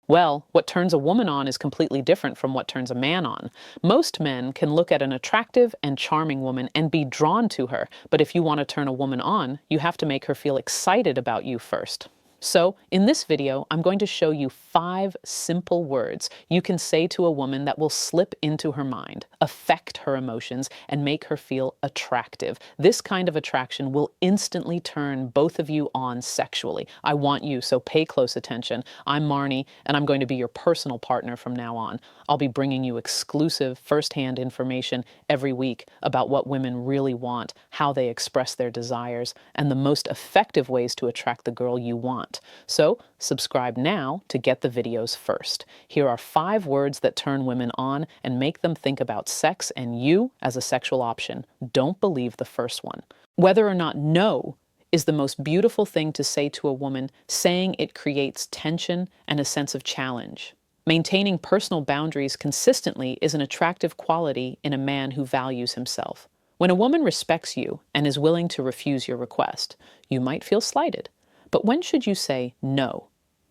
Well, what turns a woman on is completely different from what turns a man on. Most men can look at an attractive and charming woman and be drawn to her, but if you want to turn a woman on, you have to make her feel excited about you first. So, in this video, I'm going to show you 5 simple words you can say to a woman that will slip into her mind, affect her emotions, and make her feel attractive. This kind of attraction will instantly turn both of you on sexually. I want you, so pay close attention. I'm Marnie, and I'm going to be your personal partner from now on. I'll be bringing you exclusive, first-hand information every week about what women really want, how they express their desires, and the most effective ways to attract the girl you want. So, subscribe now to get the videos first. Here are 5 words that turn women on and make them think about sex and you as a sexual option. Don't believe the first one. Whether or not no is the most beautiful thing to say to a woman, saying it creates tension and a sense of challenge. Maintaining personal boundaries consistently is an attractive quality in a man who values himself. When a woman respects you and is willing to refuse your request, you might feel slighted. But when should you say no?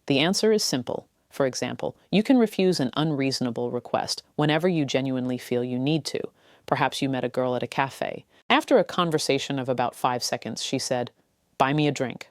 The answer is simple. For example, you can refuse an unreasonable request whenever you genuinely feel you need to. Perhaps you met a girl at a cafe. After a conversation of about 5 seconds, she said, "Buy me a drink."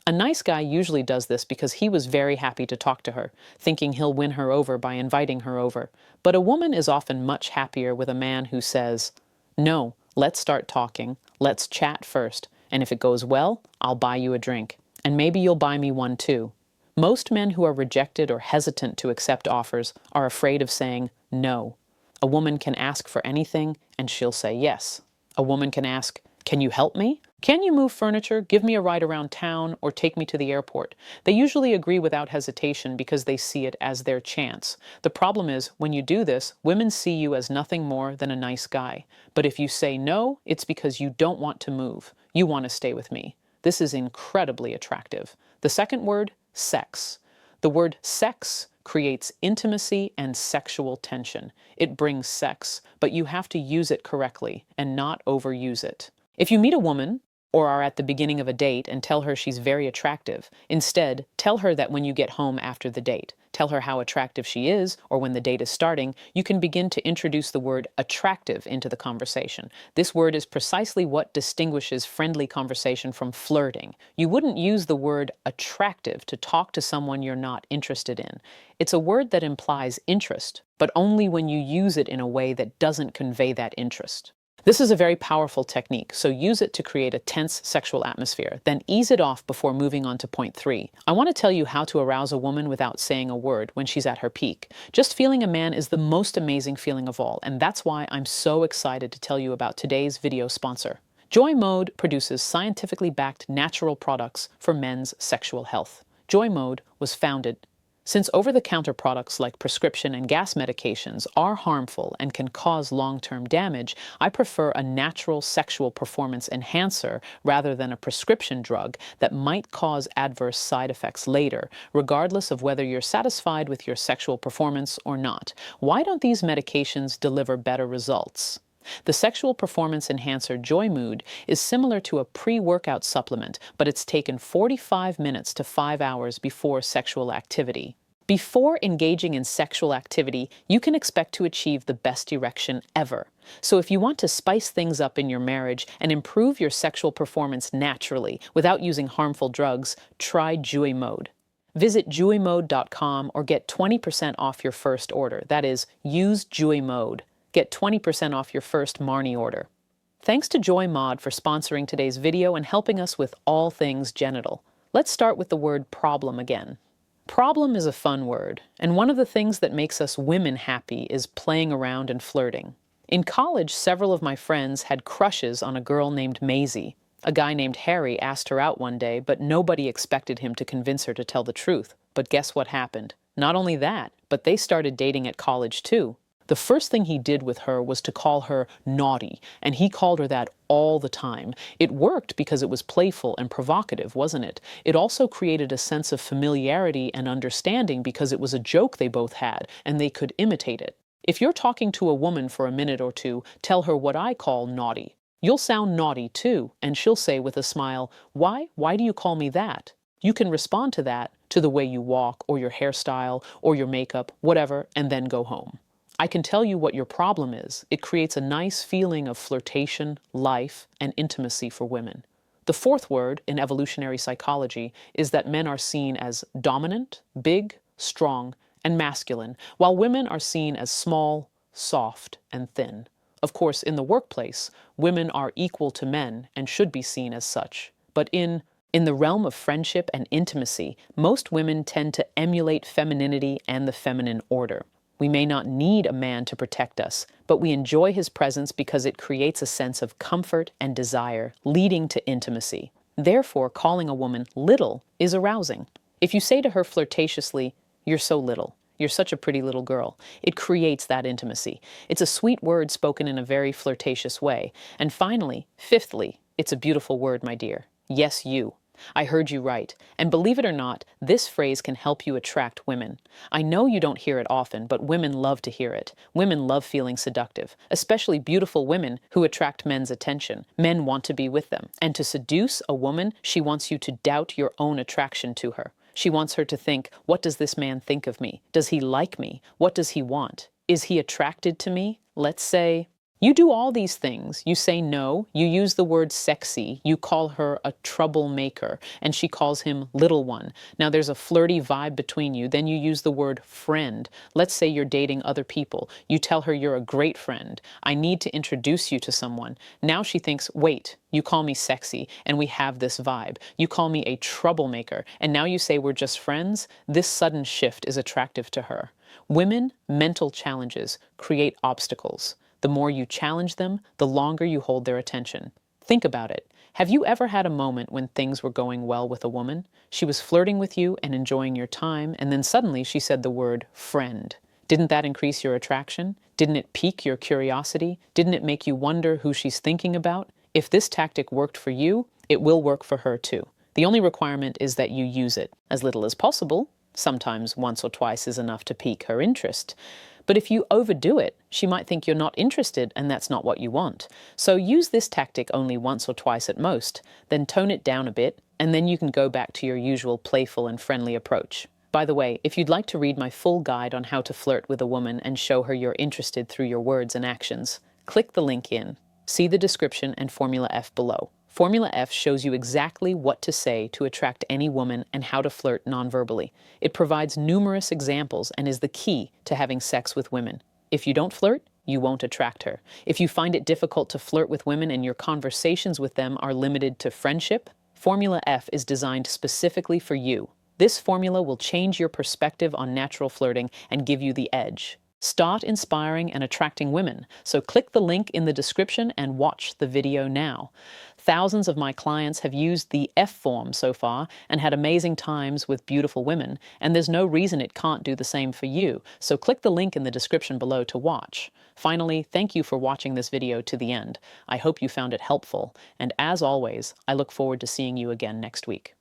A nice guy usually does this because he was very happy to talk to her, thinking he'll win her over by inviting her over. But a woman is often much happier with a man who says, "No, let's start talking, let's chat first, and if it goes well, I'll buy you a drink. And maybe you'll buy me one too." Most men who are rejected or hesitant to accept offers are afraid of saying no. A woman can ask for anything and she'll say yes. A woman can ask, "Can you help me? Can you move furniture, give me a ride around town, or take me to the airport?" They usually agree without hesitation because they see it as their chance. The problem is, when you do this, women see you as nothing more than a nice guy. But if you say no, it's because you don't want to move. You want to stay with me. This is incredibly attractive. The second word, sex. The word sex creates intimacy and sexual tension. It brings sex, but you have to use it correctly and not overuse it. If you meet a woman or are at the beginning of a date and tell her she's very attractive, instead, tell her that when you get home after the date. Tell her how attractive she is, or when the date is starting, you can begin to introduce the word attractive into the conversation. This word is precisely what distinguishes friendly conversation from flirting. You wouldn't use the word attractive to talk to someone you're not interested in. It's a word that implies interest, but only when you use it in a way that doesn't convey that interest. This is a very powerful technique, so use it to create a tense sexual atmosphere, then ease it off before moving on to point 3. I want to tell you how to arouse a woman without saying a word when she's at her peak. Just feeling a man is the most amazing feeling of all, and that's why I'm so excited to tell you about today's video sponsor. Joy Mode produces scientifically backed natural products for men's sexual health. Joy Mode was founded Since over-the-counter products like prescription and gas medications are harmful and can cause long-term damage, I prefer a natural sexual performance enhancer rather than a prescription drug that might cause adverse side effects later, regardless of whether you're satisfied with your sexual performance or not. Why don't these medications deliver better results? The sexual performance enhancer Joy Mood is similar to a pre-workout supplement, but it's taken 45 minutes to 5 hours before sexual activity. Before engaging in sexual activity, you can expect to achieve the best erection ever. So if you want to spice things up in your marriage and improve your sexual performance naturally without using harmful drugs, try Joy Mode. Visit joymode.com or get 20% off your first order. That is, use Joy Mode. Get 20% off your first Marnie order. Thanks to Joy Mod for sponsoring today's video and helping us with all things genital. Let's start with the word problem again. Problem is a fun word, and one of the things that makes us women happy is playing around and flirting. In college, several of my friends had crushes on a girl named Maisie. A guy named Harry asked her out one day, but nobody expected him to convince her to tell the truth. But guess what happened? Not only that, but they started dating at college too. The first thing he did with her was to call her naughty, and he called her that all the time. It worked because it was playful and provocative, wasn't it? It also created a sense of familiarity and understanding because it was a joke they both had, and they could imitate it. If you're talking to a woman for a minute or two, tell her what I call naughty. You'll sound naughty too, and she'll say with a smile, "Why do you call me that?" You can respond to that, to the way you walk or your hairstyle or your makeup, whatever, and then go home. I can tell you what your problem is. It creates a nice feeling of flirtation, life, and intimacy for women. The fourth word in evolutionary psychology is that men are seen as dominant, big, strong, and masculine, while women are seen as small, soft, and thin. Of course, in the workplace, women are equal to men and should be seen as such. But in the realm of friendship and intimacy, most women tend to emulate femininity and the feminine order. We may not need a man to protect us, but we enjoy his presence because it creates a sense of comfort and desire, leading to intimacy. Therefore, calling a woman little is arousing. If you say to her flirtatiously, "You're so little. You're such a pretty little girl," it creates that intimacy. It's a sweet word spoken in a very flirtatious way. And finally, fifthly, it's a beautiful word, my dear. Yes, you. I heard you right. And believe it or not, this phrase can help you attract women. I know you don't hear it often, but women love to hear it. Women love feeling seductive, especially beautiful women who attract men's attention. Men want to be with them. And to seduce a woman, she wants you to doubt your own attraction to her. She wants her to think, what does this man think of me? Does he like me? What does he want? Is he attracted to me? Let's say you do all these things. You say no, you use the word sexy, you call her a troublemaker, and she calls him little one. Now there's a flirty vibe between you. Then you use the word friend. Let's say you're dating other people. You tell her you're a great friend. I need to introduce you to someone. Now she thinks, wait, you call me sexy, and we have this vibe. You call me a troublemaker, and now you say we're just friends? This sudden shift is attractive to her. Women, mental challenges create obstacles. The more you challenge them, the longer you hold their attention. Think about it. Have you ever had a moment when things were going well with a woman? She was flirting with you and enjoying your time, and then suddenly she said the word friend. Didn't that increase your attraction? Didn't it pique your curiosity? Didn't it make you wonder who she's thinking about? If this tactic worked for you, it will work for her too. The only requirement is that you use it as little as possible. Sometimes once or twice is enough to pique her interest. But if you overdo it, she might think you're not interested and that's not what you want. So use this tactic only once or twice at most, then tone it down a bit, and then you can go back to your usual playful and friendly approach. By the way, if you'd like to read my full guide on how to flirt with a woman and show her you're interested through your words and actions, click the link in. See the description and Formula F below. Formula F shows you exactly what to say to attract any woman and how to flirt non-verbally. It provides numerous examples and is the key to having sex with women. If you don't flirt, you won't attract her. If you find it difficult to flirt with women and your conversations with them are limited to friendship, Formula F is designed specifically for you. This formula will change your perspective on natural flirting and give you the edge. Start inspiring and attracting women, so click the link in the description and watch the video now. Thousands of my clients have used the F form so far and had amazing times with beautiful women, and there's no reason it can't do the same for you, so click the link in the description below to watch. Finally, thank you for watching this video to the end. I hope you found it helpful, and as always, I look forward to seeing you again next week.